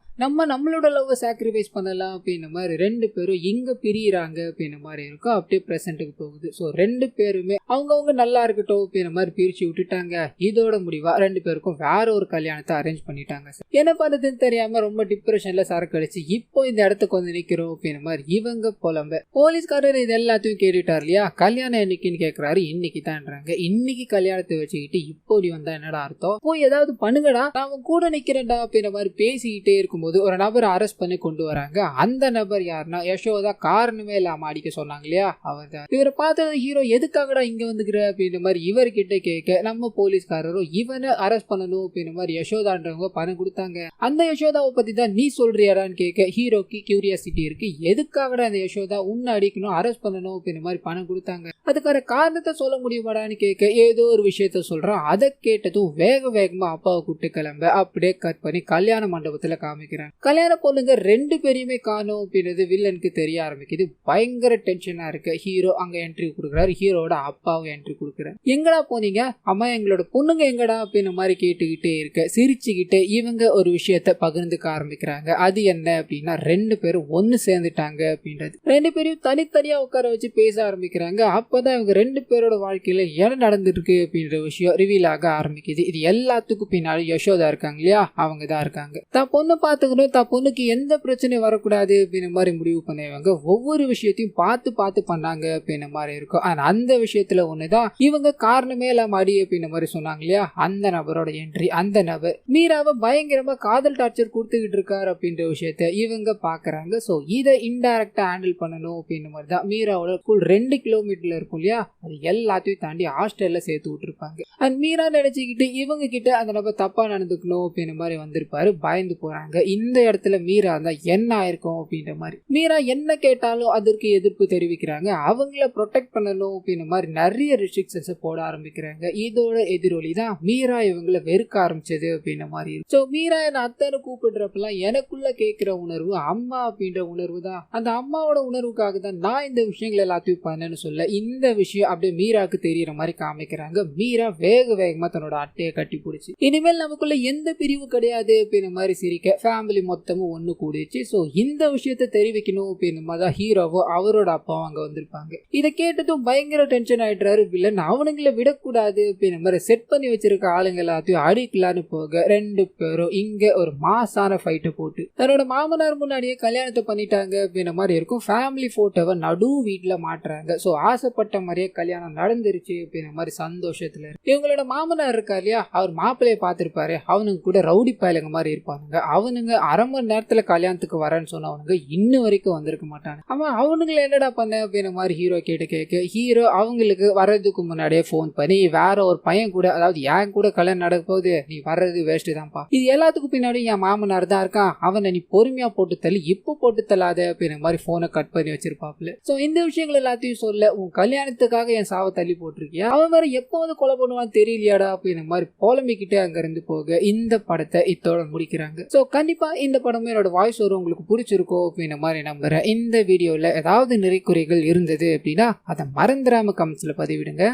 நம்மளோட லவ் சாக்ரிஃபைஸ் பண்ணலாம் அப்படின்ற மாதிரி 2 பேரும் இங்க பிரியிறாங்க அப்படின்ற மாதிரி இருக்கும். அப்படியே பிரசன்ட்டுக்கு போகுது. ஸோ 2 பேருமே அவங்கவுங்க நல்லா இருக்கட்டும் அப்படின்ற மாதிரி பிரிச்சு விட்டுட்டாங்க. இதோட முடிவா 2 பேருக்கும் வேற ஒரு கல்யாணத்தை அரேஞ்ச் பண்ணிட்டாங்க. என்ன பண்ணுறதுன்னு தெரியாம ரொம்ப டிப்ரெஷன்ல சரக்கு அடிச்சு இப்போ இந்த இடத்துக்கு வந்து நிக்கிறோம் அப்படின்ற மாதிரி இவங்க புலம்ப. போலீஸ்காரர் இது எல்லாத்தையும் கேட்டுட்டார் இல்லையா, கல்யாணம் என்னைக்குன்னு கேட்கறாரு. இன்னைக்கு தான்றாங்க. இன்னைக்கு கல்யாணத்தை வச்சுக்கிட்டு இப்போடி வந்தா என்னடா அர்த்தம், போய் ஏதாவது பண்ணுங்கடா, நான் கூட நிக்கிறேன்டா அப்படின்ற மாதிரி பேசிக்கிட்டே இருக்கும் ஒரு நபர் அரெஸ்ட் பண்ணி கொண்டு வராங்க. அந்த நபர் யாருன்னா யசோதா காரணமே இல்லாம அடிக்க சொன்னாங்க இல்லையா, அவர் தான். இவரை பார்த்தது ஹீரோ எதுக்காகடா இங்க வந்துக்கிற அப்படின்ற மாதிரி இவர்கிட்ட கேட்க, நம்ம போலீஸ்காரரும் இவனை அரெஸ்ட் பண்ணணும் அப்படின்ற மாதிரி யசோதான்றவங்க பணம் கொடுத்தாங்க. அந்த யசோதாவை பத்தி தான் நீ சொல்றியாடான்னு கேட்க ஹீரோக்கு கியூரியாசிட்டி இருக்கு, எதுக்காகடா அந்த யசோதா உன்னை அடிக்கணும் அரெஸ்ட் பண்ணணும் அப்படின்ற மாதிரி பணம் கொடுத்தாங்க, அதுக்கான காரணத்தை சொல்ல முடியுமாடான்னு கேட்க ஏதோ ஒரு விஷயத்த சொல்றான். அதை கேட்டதும் வேக வேகமா அப்பாவை கூட்டு கிளம்ப அப்படியே கட் பண்ணி கல்யாண மண்டபத்துல காமிக்கிறாங்க. கல்யாண பொண்ணுங்க 2 பேரையுமே காணோம் அப்படின்றது வில்லனுக்கு தெரிய ஆரம்பிக்குது. பயங்கர டென்ஷனா இருக்கு. ஹீரோ அங்க என்ட்ரி கொடுக்குறாரு, ஹீரோட அப்பாவும் என்ட்ரி கொடுக்குறாரு. எங்கடா போனீங்க, அம்மா எங்களோட பொண்ணுங்க எங்கடா அப்படின்ற மாதிரி கேட்டுக்கிட்டே இருக்க சிரிச்சுக்கிட்டே இவங்க ஒரு விஷயத்த பகிர்ந்துக்க ஆரம்பிக்கிறாங்க. அது என்ன அப்படின்னா 2 பேரும் ஒன்னு சேர்ந்துட்டாங்க அப்படின்றது. 2 பேரையும் தனித்தனியா உட்கார வச்சு பேச ஆரம்பிக்கிறாங்க. அப்பதான் இவங்க 2 பேரோட வாழ்க்கையில என்ன நடந்துட்டு இருக்கு அப்படின்ற விஷயம் ரிவீல் ஆக ஆரம்பிக்குது. இது எல்லாத்துக்கும் பின்னாடி யசோதா இருக்காங்க இல்லையா, அவங்க தான் இருக்காங்க. தான் பொண்ணு பார்த்துக்கணும், தான் பொண்ணுக்கு எந்த பிரச்சனையும் வரக்கூடாது அப்படின்ற மாதிரி முடிவு பண்ணுவாங்க. ஒவ்வொரு விஷயத்தையும் பார்த்து பார்த்து பண்ணாங்க அப்படின்ற மாதிரி இருக்கும். ஆனா அந்த விஷயத்துல ஒண்ணுதான் இவங்க காரணமே இல்லாம அடி அப்படின்ற மாதிரி சொன்னாங்க இல்லையா, அந்த நபரோட என்ட்ரி. அந்த நபர் மீராவை பயங்கரமா காதல் டார்ச்சர் கொடுத்துக்கிட்டு இருக்காரு அப்படின்ற விஷயத்த இவங்க பாக்குறாங்க. சோ இதை இன்டைரக்டா ஹேண்டில் பண்ணணும் அப்படின்ற மாதிரி தான் மீராவோட ஸ்கூல் 2 கிலோமீட்டர்ல இருக்கும் இல்லையா, அது எல்லாத்தையும் தாண்டி ஹாஸ்டல்ல சேர்த்து விட்டுருப்பாங்க. அண்ட் மீரா நினைச்சுக்கிட்டு இவங்க கிட்ட அந்த நபர் தப்பா நடந்துக்கணும் அப்படின்ற மாதிரி வந்திருப்பாரு. பயந்து போறாங்க. இந்த இடத்துல மீரா தான் என்ன ஆயிருக்கும் அப்படின்ற மாதிரி மீரா என்ன கேட்டாலும் அதற்கு எதிர்ப்பு தெரிவிக்கிறாங்க. அவங்கள ப்ரொடெக்ட் பண்ணணும் அப்படின்ற மாதிரி நிறைய ரெஸ்ட்ரிக்ஷன்ஸ் போட ஆரம்பிக்கிறாங்க. இதோட எதிரொலி தான் மீரா இவங்களை வெறுக்க ஆரம்பிச்சது அப்படின்ற மாதிரி. ஸோ மீரா என்ன அத்தனை கூப்பிடுறப்பெல்லாம் எனக்குள்ள கேட்கிற உணர்வு அம்மா அப்படின்ற உணர்வு தான். அந்த அம்மாவோட உணர்வுக்காக தான் நான் இந்த விஷயங்கள் எல்லாத்தையும் பண்ணேன்னு சொல்ல இந்த விஷயம் அப்படியே மீராக்கு தெரியற மாதிரி காமிக்கிறாங்க. மீரா வேக வேகமா தன்னோட அட்டையை கட்டி பிடிச்சி இனிமேல் நமக்குள்ள எந்த பிரிவு கிடையாது அப்படின்ற மாதிரி சிரிக்க ஃபேமிலி மொத்தமும் ஒன்று கூடிச்சு. ஸோ இந்த விஷயத்த தெரிவிக்கணும் அப்படின்ற மாதிரி தான் ஹீரோவோ அவரோட அப்பாவும் அங்கே வந்திருப்பாங்க. இதை கேட்டதும் பயங்கர டென்ஷன் ஆயிடுறாரு வில்லன். அவனுங்களை விடக்கூடாது அப்படின்ற மாதிரி செட் பண்ணி வச்சிருக்க ஆளுங்க எல்லாத்தையும் அடிக்கலான்னு போக ரெண்டு பேரும் இங்க ஒரு மாசான ஃபைட்டை போட்டு தன்னோட மாமனார் முன்னாடியே கல்யாணத்தை பண்ணிட்டாங்க அப்படின்ற மாதிரி இருக்கும். ஃபேமிலி போட்டோவை நடு வீட்டுல மாட்டுறாங்க. ஸோ ஆசைப்பட்ட மாதிரியே கல்யாணம் நடந்துருச்சு அப்படின்ற மாதிரி சந்தோஷத்துல இவங்களோட மாமனார் இருக்கா இல்லையா, அவர் மாப்பிள்ளைய பார்த்திருப்பாரு. அவனுங்க கூட ரவுடி பயலுங்க மாதிரி இருப்பானுங்க. அவனுங்க அரை மணி நேரத்துல கல்யாணத்துக்கு வரேன்னு சொன்னவனுங்க இன்னும் வரைக்கும் வந்திருக்க மாட்டாங்க. அவன் அவனுங்களை என்னடா பண்ண அப்படின்ற மாதிரி ஹீரோ கேட்க ஹீரோ அவங்களுக்கு வர்றதுக்கு முன்னாடியே போன் பண்ணி வேற ஒரு பையன் கூட, அதாவது என் கூட கல்யாணம் நடக்க போகுது, நீ வர்றது வேஸ்ட் தான்ப்பா, இது எல்லாத்துக்கும் பின்னாடி என் மாமனார் தான் இருக்கான், அவனை நீ பொறுமையா போட்டு தள்ளி இப்போ போட்டு தள்ளாத அப்படின்ற மாதிரி போனை கட் பண்ணி வச்சிருப்பாப்ல. சோ இந்த விஷயங்கள் எல்லாத்தையும் சொல்ல, உன் கல்யாணத்துக்காக என் சாவை தள்ளி போட்டிருக்கியா, அவன் வேற எப்போ வந்து கொலை பண்ணுவான்னு தெரியலையாடா அப்படின்ற மாதிரி புலம்பிக்கிட்டே அங்க இருந்து போக இந்த படத்தை இதோட முடிக்கிறாங்க. சோ கண்டிப்பா இந்த படமே என்னோட வாய்ஸ் வரும் உங்களுக்கு பிடிச்சிருக்கோ அப்படின்ற மாதிரி நம்புறேன். இந்த வீடியோல ஏதாவது நிறைக்குறைகள் இருந்தது அப்படின்னா அதை மறந்துடாம கமெண்ட்ஸ்ல பதிவிடுங்க.